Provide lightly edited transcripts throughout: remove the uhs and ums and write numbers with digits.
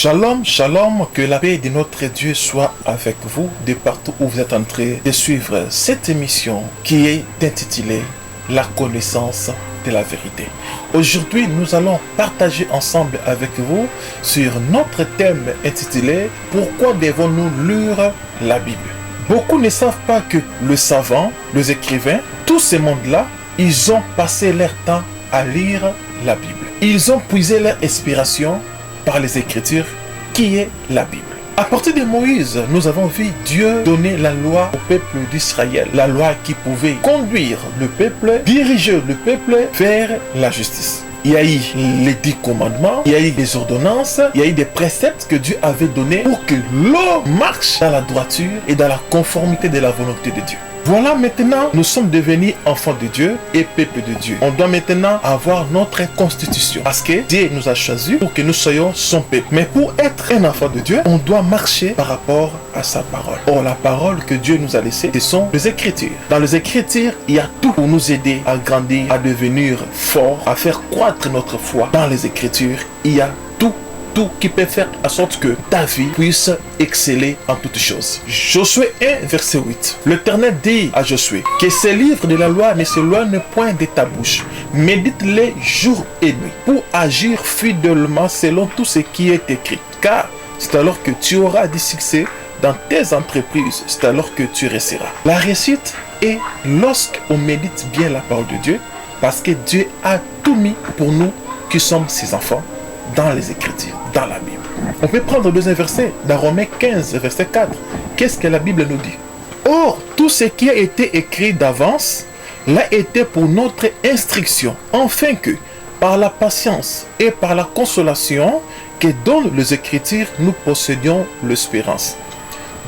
Shalom, shalom, que la paix de notre Dieu soit avec vous de partout où vous êtes en train de suivre cette émission qui est intitulée La connaissance de la vérité. Aujourd'hui, nous allons partager ensemble avec vous sur notre thème intitulé Pourquoi devons-nous lire la Bible? Beaucoup ne savent pas que le savant, les écrivains, tous ces mondes-là, ils ont passé leur temps à lire la Bible. Ils ont puisé leur inspiration par les Écritures, qui est la Bible. À partir de Moïse, nous avons vu Dieu donner la loi au peuple d'Israël. La loi qui pouvait conduire le peuple, diriger le peuple vers la justice. Il y a eu les 10 commandements, il y a eu des ordonnances, il y a eu des préceptes que Dieu avait donnés pour que l'homme marche dans la droiture et dans la conformité de la volonté de Dieu. Voilà, maintenant, nous sommes devenus enfants de Dieu et peuple de Dieu. On doit maintenant avoir notre constitution. Parce que Dieu nous a choisis pour que nous soyons son peuple. Mais pour être un enfant de Dieu, on doit marcher par rapport à sa parole. Or, la parole que Dieu nous a laissée, ce sont les Écritures. Dans les Écritures, il y a tout pour nous aider à grandir, à devenir forts, à faire croître notre foi. Dans les Écritures, il y a tout qui peut faire en sorte que ta vie puisse exceller en toutes choses. Josué 1, verset 8. L'Éternel dit à Josué que ces livres de la loi ne s'éloignent point de ta bouche. Médite-les jour et nuit pour agir fidèlement selon tout ce qui est écrit. Car c'est alors que tu auras du succès dans tes entreprises. C'est alors que tu réussiras. La réussite est lorsqu'on médite bien la parole de Dieu, parce que Dieu a tout mis pour nous qui sommes ses enfants dans les Écritures, dans la Bible. On peut prendre le deuxième verset dans Romains 15, verset 4. Qu'est-ce que la Bible nous dit? Or, tout ce qui a été écrit d'avance l'a été pour notre instruction, afin que, par la patience et par la consolation que donnent les Écritures, nous possédions l'espérance.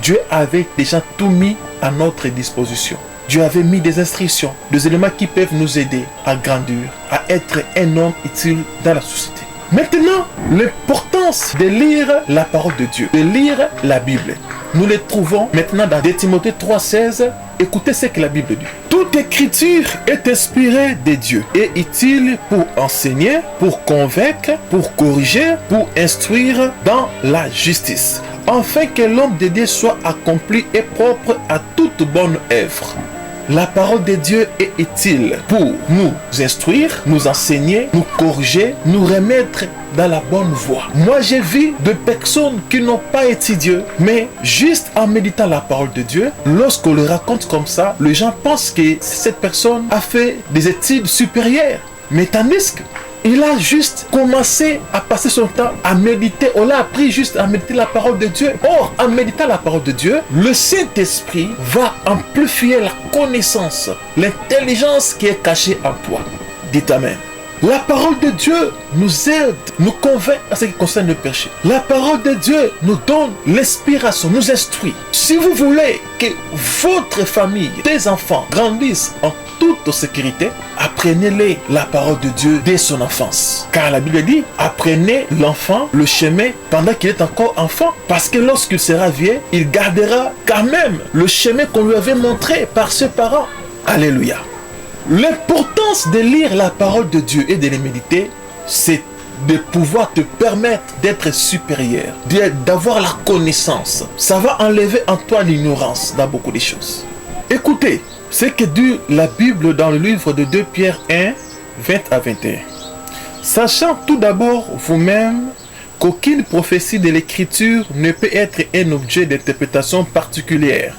Dieu avait déjà tout mis à notre disposition. Dieu avait mis des instructions, des éléments qui peuvent nous aider à grandir, à être un homme utile dans la société. Maintenant, l'importance de lire la parole de Dieu, de lire la Bible. Nous les trouvons maintenant dans 2 Timothée 3,16. Écoutez ce que la Bible dit. Toute écriture est inspirée de Dieu et utile pour enseigner, pour convaincre, pour corriger, pour instruire dans la justice, afin que l'homme de Dieu soit accompli et propre à toute bonne œuvre. La parole de Dieu est utile pour nous instruire, nous enseigner, nous corriger, nous remettre dans la bonne voie. Moi, j'ai vu de personnes qui n'ont pas étudié, mais juste en méditant la parole de Dieu, lorsqu'on le raconte comme ça, les gens pensent que cette personne a fait des études supérieures. Mais tandis qu'il a juste commencé à passer son temps à méditer. On l'a appris juste à méditer la parole de Dieu. Or, en méditant la parole de Dieu, le Saint-Esprit va amplifier la connaissance, l'intelligence qui est cachée en toi. Dites Amen. La parole de Dieu nous aide, nous convainc à ce qui concerne le péché. La parole de Dieu nous donne l'inspiration, nous instruit. Si vous voulez que votre famille, tes enfants grandissent en toute sécurité, apprenez-les la parole de Dieu dès son enfance. Car la Bible dit, apprenez l'enfant le chemin pendant qu'il est encore enfant. Parce que lorsqu'il sera vieux, il gardera quand même le chemin qu'on lui avait montré par ses parents. Alléluia. L'importance de lire la parole de Dieu et de les méditer, c'est de pouvoir te permettre d'être supérieur, d'avoir la connaissance. Ça va enlever en toi l'ignorance dans beaucoup de choses. Écoutez ce que dit la Bible dans le livre de 2 Pierre 1, 20 à 21. Sachant tout d'abord vous-même qu'aucune prophétie de l'Écriture ne peut être un objet d'interprétation particulière,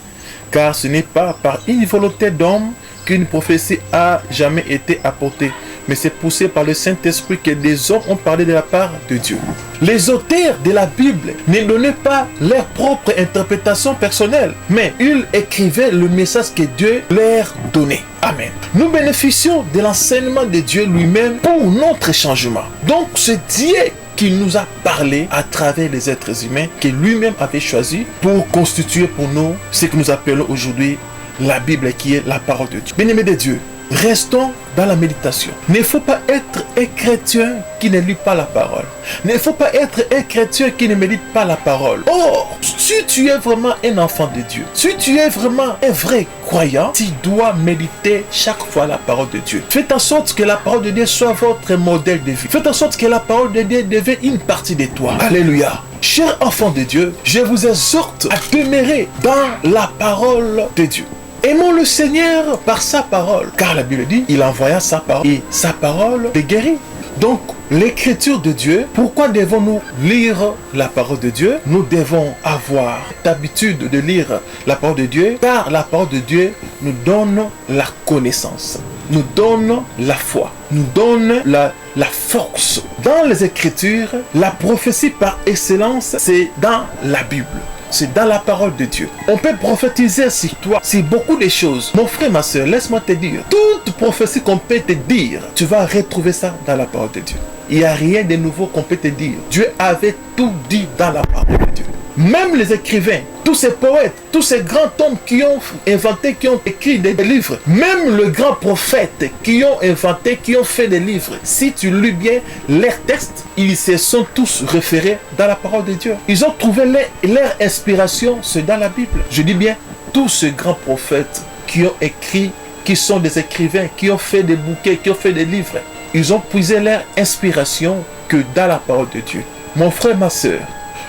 car ce n'est pas par une volonté d'homme qu'une prophétie a jamais été apportée, mais c'est poussé par le Saint-Esprit que des hommes ont parlé de la part de Dieu. Les auteurs de la Bible ne donnaient pas leur propre interprétation personnelle, mais ils écrivaient le message que Dieu leur donnait. Amen. Nous bénéficions de l'enseignement de Dieu lui-même pour notre changement. Donc c'est Dieu qui nous a parlé à travers les êtres humains que lui-même avait choisi pour constituer pour nous ce que nous appelons aujourd'hui la Bible, qui est la parole de Dieu. Bien-aimés de Dieu, restons dans la méditation. Il ne faut pas être un chrétien qui ne lit pas la parole. Il ne faut pas être un chrétien qui ne médite pas la parole. Or, si tu es vraiment un enfant de Dieu, si tu es vraiment un vrai croyant, tu dois méditer chaque fois la parole de Dieu. Faites en sorte que la parole de Dieu soit votre modèle de vie. Faites en sorte que la parole de Dieu devienne une partie de toi. Alléluia. chers enfants de Dieu, je vous exhorte à demeurer dans la parole de Dieu. Aimons le Seigneur par sa parole, car la Bible dit, il envoya sa parole et sa parole te guérit. Donc, l'écriture de Dieu, pourquoi devons-nous lire la parole de Dieu? Nous devons avoir l'habitude de lire la parole de Dieu, car la parole de Dieu nous donne la connaissance, nous donne la foi, nous donne la force. Dans les Écritures, la prophétie par excellence, c'est dans la Bible. C'est dans la parole de Dieu. On peut prophétiser sur toi, sur beaucoup de choses. Mon frère, ma soeur, laisse-moi te dire, toute prophétie qu'on peut te dire, tu vas retrouver ça dans la parole de Dieu. Il n'y a rien de nouveau qu'on peut te dire. Dieu avait tout dit dans la parole de Dieu. Même les écrivains, tous ces poètes, tous ces grands hommes qui ont inventé, qui ont écrit des livres, même les grands prophètes qui ont inventé, qui ont fait des livres, si tu lis bien leurs textes, ils se sont tous référés dans la parole de Dieu. Ils ont trouvé leur inspiration, c'est dans la Bible. Je dis bien, tous ces grands prophètes qui ont écrit, qui sont des écrivains, qui ont fait des bouquets, qui ont fait des livres, ils ont puisé leur inspiration que dans la parole de Dieu. Mon frère, ma soeur,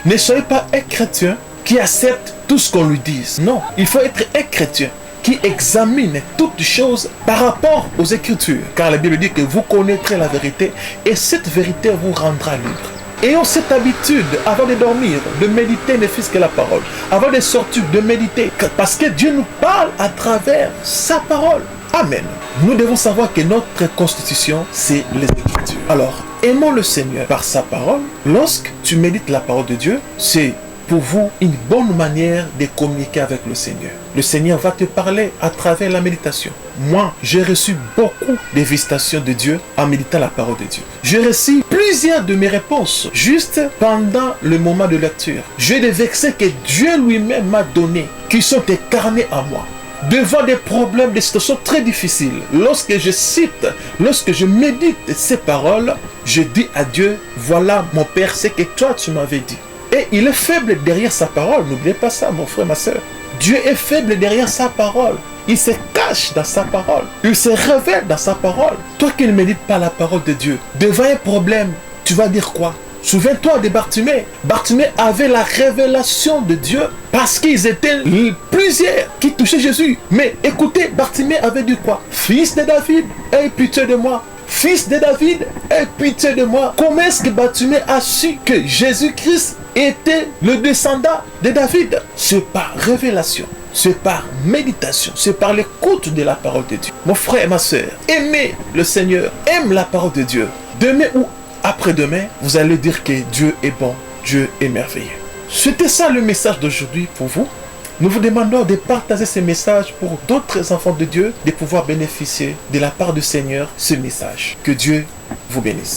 ne soyez pas un chrétien qui accepte tout ce qu'on lui dise. Non, il faut être un chrétien qui examine toutes choses par rapport aux Écritures. Car la Bible dit que vous connaîtrez la vérité et cette vérité vous rendra libre. Ayons cette habitude, avant de dormir, de méditer ne fût-ce que la parole. Avant de sortir, de méditer. Parce que Dieu nous parle à travers sa parole. Amen. Nous devons savoir que notre constitution, c'est les Écritures. Alors, aimons le Seigneur par sa parole. Lorsque tu médites la parole de Dieu, c'est pour vous une bonne manière de communiquer avec le Seigneur. Le Seigneur va te parler à travers la méditation. Moi, j'ai reçu beaucoup de visitations de Dieu en méditant la parole de Dieu. J'ai reçu plusieurs de mes réponses juste pendant le moment de lecture. J'ai des versets que Dieu lui-même m'a donnés qui sont incarnés en moi. Devant des problèmes, des situations très difficiles, lorsque je cite, lorsque je médite ces paroles, je dis à Dieu, voilà mon Père, c'est que toi tu m'avais dit. Et il est faible derrière sa parole, n'oubliez pas ça mon frère, ma soeur. Dieu est faible derrière sa parole. Il se cache dans sa parole. Il se révèle dans sa parole. Toi qui ne médites pas la parole de Dieu, devant un problème, tu vas dire quoi? Souviens-toi de Bartimée. Bartimée avait la révélation de Dieu parce qu'ils étaient plusieurs qui touchaient Jésus. Mais écoutez, Bartimée avait dit quoi? Fils de David, aie pitié de moi. Fils de David, aie pitié de moi. Comment est-ce que Bartimée a su que Jésus-Christ était le descendant de David? C'est par révélation. C'est par méditation, c'est par l'écoute de la parole de Dieu. Mon frère et ma soeur, aimez le Seigneur, aime la parole de Dieu. Demain ou après-demain, vous allez dire que Dieu est bon, Dieu est merveilleux. C'était ça le message d'aujourd'hui pour vous. Nous vous demandons de partager ce message pour d'autres enfants de Dieu, de pouvoir bénéficier de la part du Seigneur ce message. Que Dieu vous bénisse.